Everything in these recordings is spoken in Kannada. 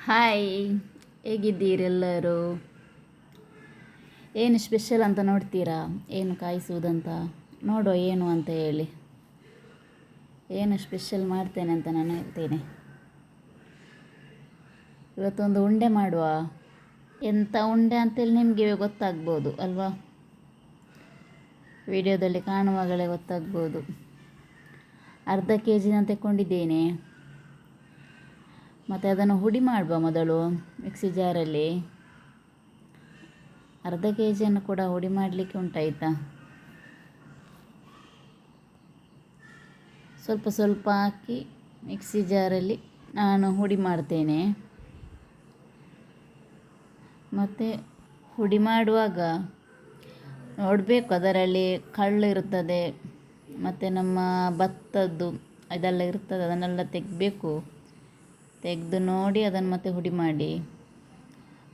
ಹಾಯ್, ಹೇಗಿದ್ದೀರೆಲ್ಲರೂ? ಏನು ಸ್ಪೆಷಲ್ ಅಂತ ನೋಡ್ತೀರಾ? ಏನು ಕಾಯಿಸುವುದಂತ ನೋಡುವ ಏನು ಅಂತ ಹೇಳಿ. ಏನು ಸ್ಪೆಷಲ್ ಮಾಡ್ತೇನೆ ಅಂತ ನಾನು ಹೇಳ್ತೇನೆ. ಇವತ್ತೊಂದು ಉಂಡೆ ಮಾಡುವ. ಎಂಥ ಉಂಡೆ ಅಂತೇಳಿ ನಿಮಗೆ ಗೊತ್ತಾಗ್ಬೋದು ಅಲ್ವಾ? ವಿಡಿಯೋದಲ್ಲಿ ಕಾಣುವಾಗಲೇ ಗೊತ್ತಾಗ್ಬೋದು. ಅರ್ಧ KG ತೆಕ್ಕೊಂಡಿದ್ದೇನೆ. ಮತ್ತು ಅದನ್ನು ಹುಡಿ ಮಾಡುವ ಮೊದಲು ಮಿಕ್ಸಿ ಜಾರಲ್ಲಿ. ಅರ್ಧ KG ಕೂಡ ಹುಡಿ ಮಾಡಲಿಕ್ಕೆ ಉಂಟಾಯ್ತಾ. ಸ್ವಲ್ಪ ಸ್ವಲ್ಪ ಹಾಕಿ ಮಿಕ್ಸಿ ಜಾರಲ್ಲಿ ನಾನು ಹುಡಿ ಮಾಡ್ತೇನೆ. ಮತ್ತು ಹುಡಿ ಮಾಡುವಾಗ ನೋಡಬೇಕು, ಅದರಲ್ಲಿ ಕಳ್ಳು ಇರುತ್ತದೆ ಮತ್ತು ನಮ್ಮ ಭತ್ತದ್ದು ಇದೆಲ್ಲ ಇರ್ತದೆ, ಅದನ್ನೆಲ್ಲ ತೆಗಬೇಕು. ತೆಗೆದು ನೋಡಿ ಅದನ್ನು ಮತ್ತೆ ಹುಡಿ ಮಾಡಿ.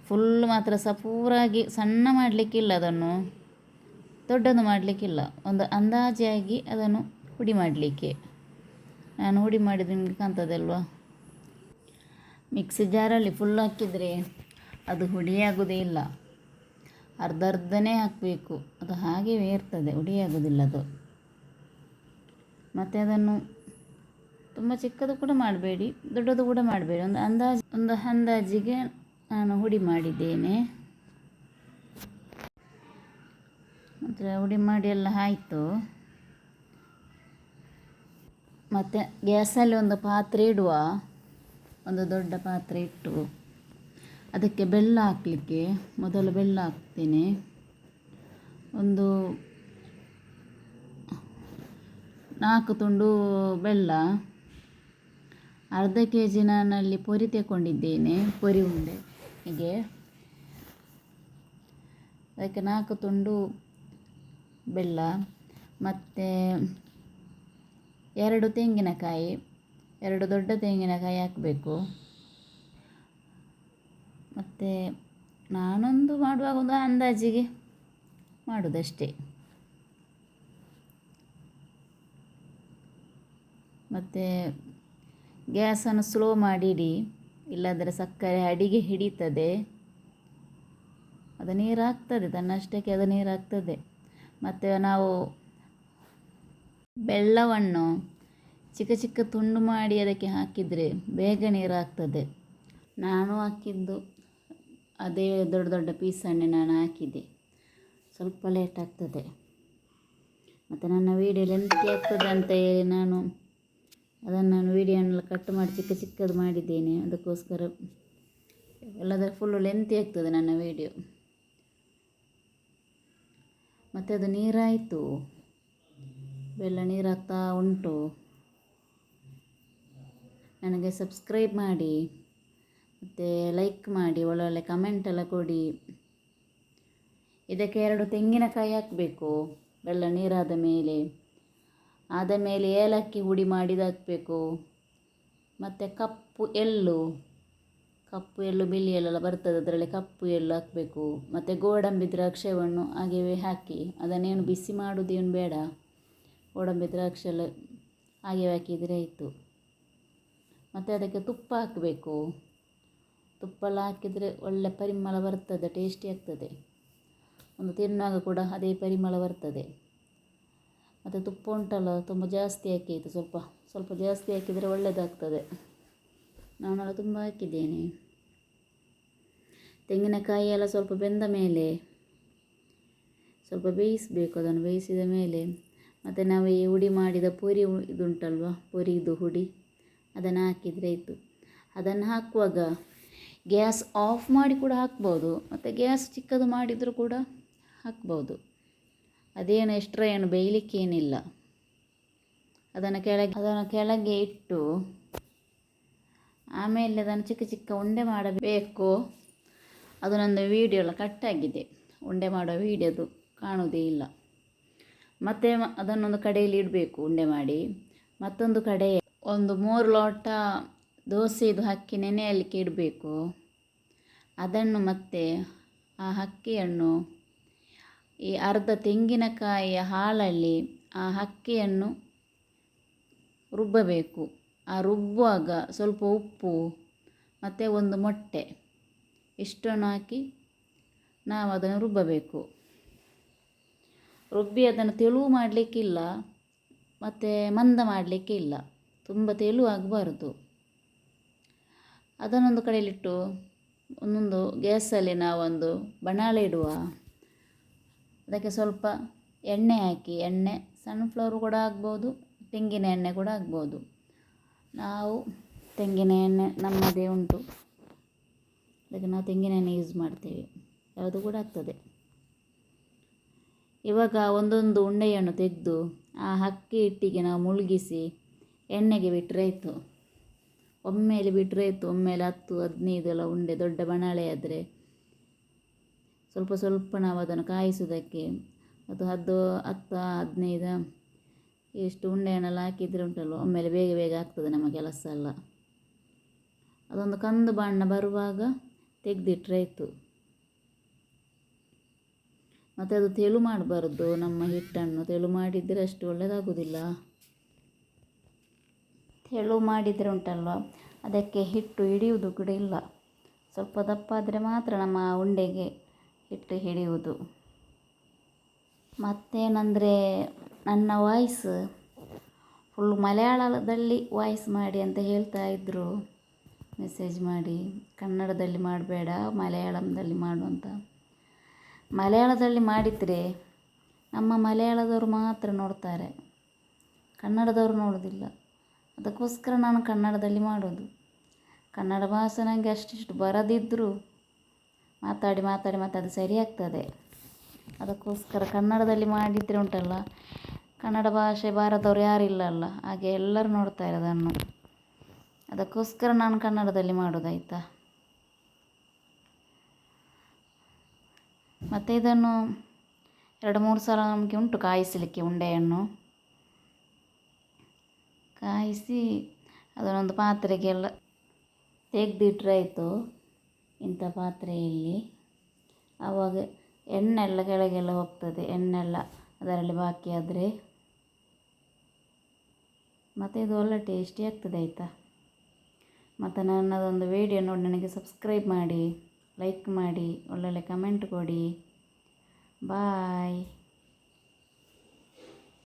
ಫುಲ್ ಮಾತ್ರ ಸಪೂರಾಗಿ ಸಣ್ಣ ಮಾಡಲಿಕ್ಕಿಲ್ಲ, ಅದನ್ನು ದೊಡ್ಡದು ಮಾಡಲಿಕ್ಕಿಲ್ಲ, ಒಂದು ಅಂದಾಜಾಗಿ ಅದನ್ನು ಹುಡಿ ಮಾಡಲಿಕ್ಕೆ. ನಾನು ಹುಡಿ ಮಾಡಿದರೆ ನಿಮಗೆ ಕಾಣ್ತದಲ್ವಾ? ಮಿಕ್ಸಿ ಜಾರಲ್ಲಿ ಫುಲ್ ಹಾಕಿದರೆ ಅದು ಹುಡಿಯಾಗೋದೇ ಇಲ್ಲ. ಅರ್ಧನೇ ಹಾಕಬೇಕು, ಅದು ಹಾಗೆಯೇ ಇರ್ತದೆ, ಹುಡಿಯಾಗೋದಿಲ್ಲ ಅದು. ಮತ್ತು ಅದನ್ನು ತುಂಬ ಚಿಕ್ಕದು ಕೂಡ ಮಾಡಬೇಡಿ, ದೊಡ್ಡದು ಕೂಡ ಮಾಡಬೇಡಿ, ಒಂದು ಅಂದಾಜಿಗೆ ನಾನು ಹುಡಿ ಮಾಡಿದ್ದೇನೆ. ಮತ್ತು ಹುಡಿ ಮಾಡಿ ಎಲ್ಲ ಆಯಿತು. ಮತ್ತು ಗ್ಯಾಸಲ್ಲಿ ಒಂದು ಪಾತ್ರೆ ಇಡುವ. ಒಂದು ದೊಡ್ಡ ಪಾತ್ರೆ ಇಟ್ಟು ಅದಕ್ಕೆ ಬೆಲ್ಲ ಹಾಕಲಿಕ್ಕೆ ಮೊದಲು ಬೆಲ್ಲ ಹಾಕ್ತೇನೆ. ಒಂದು 4 ತುಂಡು ಬೆಲ್ಲ. ಅರ್ಧ KG ನಾನಲ್ಲಿ ಪೊರಿ ತಗೊಂಡಿದ್ದೇನೆ, ಪೊರಿ ಉಂಡೆ ಹೀಗೆ. ಅದಕ್ಕೆ 4 ತುಂಡು ಬೆಲ್ಲ ಮತ್ತು 2 ತೆಂಗಿನಕಾಯಿ, 2 ದೊಡ್ಡ ತೆಂಗಿನಕಾಯಿ ಹಾಕಬೇಕು. ಮತ್ತು ನಾನೊಂದು ಮಾಡುವಾಗ ಒಂದು ಅಂದಾಜಿಗೆ ಮಾಡೋದಷ್ಟೇ. ಮತ್ತು ಗ್ಯಾಸನ್ನು ಸ್ಲೋ ಮಾಡಿಡಿ, ಇಲ್ಲಾಂದರೆ ಸಕ್ಕರೆ ಅಡಿಗೆ ಹಿಡಿತದೆ. ಅದು ನೀರು ಹಾಕ್ತದೆ, ತನ್ನಷ್ಟಕ್ಕೆ ಅದು ನೀರು ಹಾಕ್ತದೆ. ಮತ್ತು ನಾವು ಬೆಲ್ಲವನ್ನು ಚಿಕ್ಕ ಚಿಕ್ಕ ತುಂಡು ಮಾಡಿ ಅದಕ್ಕೆ ಹಾಕಿದರೆ ಬೇಗ ನೀರು ಹಾಕ್ತದೆ. ನಾನು ಹಾಕಿದ್ದು ಅದೇ ದೊಡ್ಡ ದೊಡ್ಡ ಪೀಸನ್ನೇ ನಾನು ಹಾಕಿದ್ದೆ, ಸ್ವಲ್ಪ ಲೇಟ್ ಆಗ್ತದೆ. ಮತ್ತು ನನ್ನ ವೀಡಿಯೋ ಲೆಂತಿ ಆಗ್ತದೆ ಅಂತ ಹೇಳಿ ನಾನು ವೀಡಿಯೋನೆಲ್ಲ ಕಟ್ ಮಾಡಿ ಚಿಕ್ಕ ಚಿಕ್ಕದು ಮಾಡಿದ್ದೇನೆ. ಅದಕ್ಕೋಸ್ಕರ ಎಲ್ಲದರ ಫುಲ್ಲು ಲೆಂತಿ ಆಗ್ತದೆ ನನ್ನ ವೀಡಿಯೋ. ಮತ್ತು ಅದು ನೀರಾಯಿತು, ಬೆಲ್ಲ ನೀರಾಗ್ತಾ ಉಂಟು. ನನಗೆ ಸಬ್ಸ್ಕ್ರೈಬ್ ಮಾಡಿ ಮತ್ತು ಲೈಕ್ ಮಾಡಿ, ಒಳ್ಳೊಳ್ಳೆ ಕಮೆಂಟ್ ಎಲ್ಲ ಕೊಡಿ. ಇದಕ್ಕೆ 2 ತೆಂಗಿನಕಾಯಿ ಹಾಕಬೇಕು ಬೆಲ್ಲ ನೀರಾದ ಮೇಲೆ. ಆದ ಮೇಲೆ ಏಲಕ್ಕಿ ಹುಡಿ ಮಾಡಿದ ಹಾಕಬೇಕು. ಮತ್ತು ಕಪ್ಪು ಎಳ್ಳು ಬಿಳಿ ಎಳ್ಳೆಲ್ಲ ಬರ್ತದೆ, ಅದರಲ್ಲಿ ಕಪ್ಪು ಎಳ್ಳು ಹಾಕಬೇಕು. ಮತ್ತು ಗೋಡಂಬಿ ದ್ರಾಕ್ಷಿಯನ್ನು ಹಾಗೆಯೇ ಹಾಕಿ, ಅದನ್ನೇನು ಬಿಸಿ ಮಾಡೋದೇನು ಬೇಡ. ಗೋಡಂಬಿ ದ್ರಾಕ್ಷಿ ಎಲ್ಲ ಹಾಗೆ ಹಾಕಿದರೆ ಆಯಿತು. ಮತ್ತು ಅದಕ್ಕೆ ತುಪ್ಪ ಹಾಕಬೇಕು. ತುಪ್ಪ ಎಲ್ಲ ಹಾಕಿದರೆ ಒಳ್ಳೆ ಪರಿಮಳ ಬರ್ತದೆ, ಟೇಸ್ಟಿ ಆಗ್ತದೆ. ಒಂದು ತಿನ್ನುವಾಗ ಕೂಡ ಅದೇ ಪರಿಮಳ ಬರ್ತದೆ. ಮತ್ತು ತುಪ್ಪ ಉಂಟಲ್ಲ ತುಂಬ ಜಾಸ್ತಿ ಹಾಕಿತ್ತು, ಸ್ವಲ್ಪ ಜಾಸ್ತಿ ಹಾಕಿದರೆ ಒಳ್ಳೆಯದಾಗ್ತದೆ. ನಾನೆಲ್ಲ ತುಂಬ ಹಾಕಿದ್ದೇನೆ. ತೆಂಗಿನಕಾಯಿ ಎಲ್ಲ ಸ್ವಲ್ಪ ಬೆಂದ ಮೇಲೆ ಸ್ವಲ್ಪ ಬೇಯಿಸಬೇಕು. ಅದನ್ನು ಬೇಯಿಸಿದ ಮೇಲೆ ಮತ್ತು ನಾವು ಈ ಹುಡಿ ಮಾಡಿದ ಪೊರಿ ಇದುಂಟಲ್ವ, ಪೊರಿದು ಹುಡಿ, ಅದನ್ನು ಹಾಕಿದರೆ ಆಯಿತು. ಅದನ್ನು ಹಾಕುವಾಗ ಗ್ಯಾಸ್ ಆಫ್ ಮಾಡಿ ಕೂಡ ಹಾಕ್ಬೋದು, ಮತ್ತು ಗ್ಯಾಸ್ ಚಿಕ್ಕದು ಮಾಡಿದರೂ ಕೂಡ ಹಾಕ್ಬೋದು. ಅದೇನು ಎಕ್ಸ್ಟ್ರಾ ಏನು ಬೇಯಲಿಕ್ಕೇನಿಲ್ಲ. ಅದನ್ನು ಕೆಳಗೆ ಇಟ್ಟು ಆಮೇಲೆ ಅದನ್ನು ಚಿಕ್ಕ ಚಿಕ್ಕ ಉಂಡೆ ಮಾಡಬೇಕು. ಅದು ನನ್ನ ವೀಡಿಯೋ ಎಲ್ಲ ಕಟ್ಟಾಗಿದೆ, ಉಂಡೆ ಮಾಡೋ ವೀಡಿಯೋದು ಕಾಣುವುದೇ ಇಲ್ಲ. ಮತ್ತು ಅದನ್ನೊಂದು ಕಡೆಯಲ್ಲಿ ಇಡಬೇಕು ಉಂಡೆ ಮಾಡಿ. ಮತ್ತೊಂದು ಕಡೆ ಒಂದು 3 ಲೋಟ ದೋಸೆದು ಅಕ್ಕಿ ನೆನೆಯಲಿಕ್ಕೆ ಇಡಬೇಕು. ಅದನ್ನು ಮತ್ತೆ ಆ ಅಕ್ಕಿಯನ್ನು ಈ ಅರ್ಧ ತೆಂಗಿನಕಾಯಿಯ ಹಾಲಲ್ಲಿ ಆ ಅಕ್ಕಿಯನ್ನು ರುಬ್ಬಬೇಕು. ಆ ರುಬ್ಬುವಾಗ ಸ್ವಲ್ಪ ಉಪ್ಪು ಮತ್ತು ಒಂದು ಮೊಟ್ಟೆ ಇಷ್ಟನ್ನು ಹಾಕಿ ನಾವು ಅದನ್ನು ರುಬ್ಬಬೇಕು. ರುಬ್ಬಿ ಅದನ್ನು ತೆಳು ಮಾಡಲಿಕ್ಕಿಲ್ಲ ಮತ್ತು ಮಂದ ಮಾಡಲಿಕ್ಕೆ ಇಲ್ಲ, ತುಂಬ ತೆಳು ಆಗಬಾರ್ದು. ಅದನ್ನೊಂದು ಕಡೆಯಲ್ಲಿಟ್ಟು ಒಂದೊಂದು ಗ್ಯಾಸಲ್ಲಿ ನಾವೊಂದು ಬಾಣಲೆ ಇಡುವ. ಅದಕ್ಕೆ ಸ್ವಲ್ಪ ಎಣ್ಣೆ ಹಾಕಿ, ಎಣ್ಣೆ ಸನ್ಫ್ಲವರ್ ಕೂಡ ಆಗ್ಬೋದು, ತೆಂಗಿನ ಎಣ್ಣೆ ಕೂಡ ಆಗ್ಬೋದು. ನಾವು ತೆಂಗಿನ ಎಣ್ಣೆ ನಮ್ಮದೇ ಉಂಟು, ಅದಕ್ಕೆ ನಾವು ತೆಂಗಿನ ಎಣ್ಣೆ ಯೂಸ್ ಮಾಡ್ತೇವೆ, ಯಾವುದು ಕೂಡ ಆಗ್ತದೆ. ಇವಾಗ ಒಂದೊಂದು ಉಂಡೆಯನ್ನು ತೆಗೆದು ಆ ಅಕ್ಕಿ ಹಿಟ್ಟಿಗೆ ನಾವು ಮುಳುಗಿಸಿ ಎಣ್ಣೆಗೆ ಬಿಟ್ಟರೆ ಆಯಿತು. ಒಮ್ಮೆಲೆ ಬಿಟ್ಟರೆ ಆಯಿತು. ಒಮ್ಮೆಲೆ 10-15 ಎಲ್ಲ ಉಂಡೆ, ದೊಡ್ಡ ಬಾಣಲೆ ಆದರೆ ಸ್ವಲ್ಪ ಸ್ವಲ್ಪ ನಾವು ಅದನ್ನು ಕಾಯಿಸೋದಕ್ಕೆ, ಅದು 10-15 ಎಷ್ಟು ಉಂಡೆಯನ್ನೆಲ್ಲ ಹಾಕಿದರೆ ಉಂಟಲ್ಲ, ಒಮ್ಮೆಲೆ ಬೇಗ ಬೇಗ ಆಗ್ತದೆ ನಮ್ಮ ಕೆಲಸ ಎಲ್ಲ. ಅದೊಂದು ಕಂದು ಬಣ್ಣ ಬರುವಾಗ ತೆಗೆದಿಟ್ರೆ ಆಯಿತು. ಮತ್ತು ಅದು ತೆಳು ಮಾಡಬಾರ್ದು, ನಮ್ಮ ಹಿಟ್ಟನ್ನು ತೆಳು ಮಾಡಿದರೆ ಅಷ್ಟು ಒಳ್ಳೆಯದಾಗೋದಿಲ್ಲ. ತೆಳು ಮಾಡಿದರೆ ಉಂಟಲ್ವ, ಅದಕ್ಕೆ ಹಿಟ್ಟು ಹಿಡಿಯುವುದು ಕೂಡ ಇಲ್ಲ. ಸ್ವಲ್ಪ ದಪ್ಪ ಆದರೆ ಮಾತ್ರ ನಮ್ಮ ಉಂಡೆಗೆ ಹಿಟ್ಟು ಹಿಡಿಯುವುದು. ಮತ್ತೇನೆಂದರೆ, ನನ್ನ ವಾಯ್ಸ್ ಫುಲ್ ಮಲಯಾಳದಲ್ಲಿ ವಾಯ್ಸ್ ಮಾಡಿ ಅಂತ ಹೇಳ್ತಾ ಇದ್ದರು ಮೆಸೇಜ್ ಮಾಡಿ. ಕನ್ನಡದಲ್ಲಿ ಮಾಡಬೇಡ, ಮಲಯಾಳಂದಲ್ಲಿ ಮಾಡು ಅಂತ. ಮಲಯಾಳದಲ್ಲಿ ಮಾಡಿದರೆ ನಮ್ಮ ಮಲಯಾಳದವರು ಮಾತ್ರ ನೋಡ್ತಾರೆ, ಕನ್ನಡದವರು ನೋಡೋದಿಲ್ಲ. ಅದಕ್ಕೋಸ್ಕರ ನಾನು ಕನ್ನಡದಲ್ಲಿ ಮಾಡೋದು. ಕನ್ನಡ ಭಾಷೆ ನನಗೆ ಅಷ್ಟಿಷ್ಟು ಬರದಿದ್ದರೂ ಮಾತಾಡಿ ಮಾತಾಡಿ ಮತ್ತೆ ಅದು ಸರಿ ಆಗ್ತದೆ. ಅದಕ್ಕೋಸ್ಕರ ಕನ್ನಡದಲ್ಲಿ ಮಾಡಿದರೆ ಉಂಟಲ್ಲ, ಕನ್ನಡ ಭಾಷೆ ಬಾರದವರು ಯಾರಿಲ್ಲ ಅಲ್ಲ, ಹಾಗೆ ಎಲ್ಲರೂ ನೋಡ್ತಾರೆ ಅದನ್ನು. ಅದಕ್ಕೋಸ್ಕರ ನಾನು ಕನ್ನಡದಲ್ಲಿ ಮಾಡೋದಾಯ್ತಾ. ಮತ್ತು ಇದನ್ನು 2-3 ಸಲ ನಮಗೆ ಉಂಟು ಕಾಯಿಸಲಿಕ್ಕೆ. ಉಂಡೆಯನ್ನು ಕಾಯಿಸಿ ಅದನ್ನೊಂದು ಪಾತ್ರೆಗೆಲ್ಲ ತೆಗೆದಿಟ್ರೆ ಆಯಿತು, ಇಂಥ ಪಾತ್ರೆಯಲ್ಲಿ. ಆವಾಗ ಎಣ್ಣೆಲ್ಲ ಕೆಳಗೆಲ್ಲ ಹೋಗ್ತದೆ, ಎಣ್ಣೆಲ್ಲ ಅದರಲ್ಲಿ ಬಾಕಿ ಆದರೆ ಮತ್ತು ಇದು ಒಳ್ಳೆ ಟೇಸ್ಟಿ ಆಗ್ತದೆ ಆಯಿತಾ. ಮತ್ತು ನನ್ನದೊಂದು ವಿಡಿಯೋ ನೋಡಿ ನನಗೆ ಸಬ್ಸ್ಕ್ರೈಬ್ ಮಾಡಿ, ಲೈಕ್ ಮಾಡಿ, ಒಳ್ಳೊಳ್ಳೆ ಕಮೆಂಟ್ ಕೊಡಿ. ಬಾಯ್.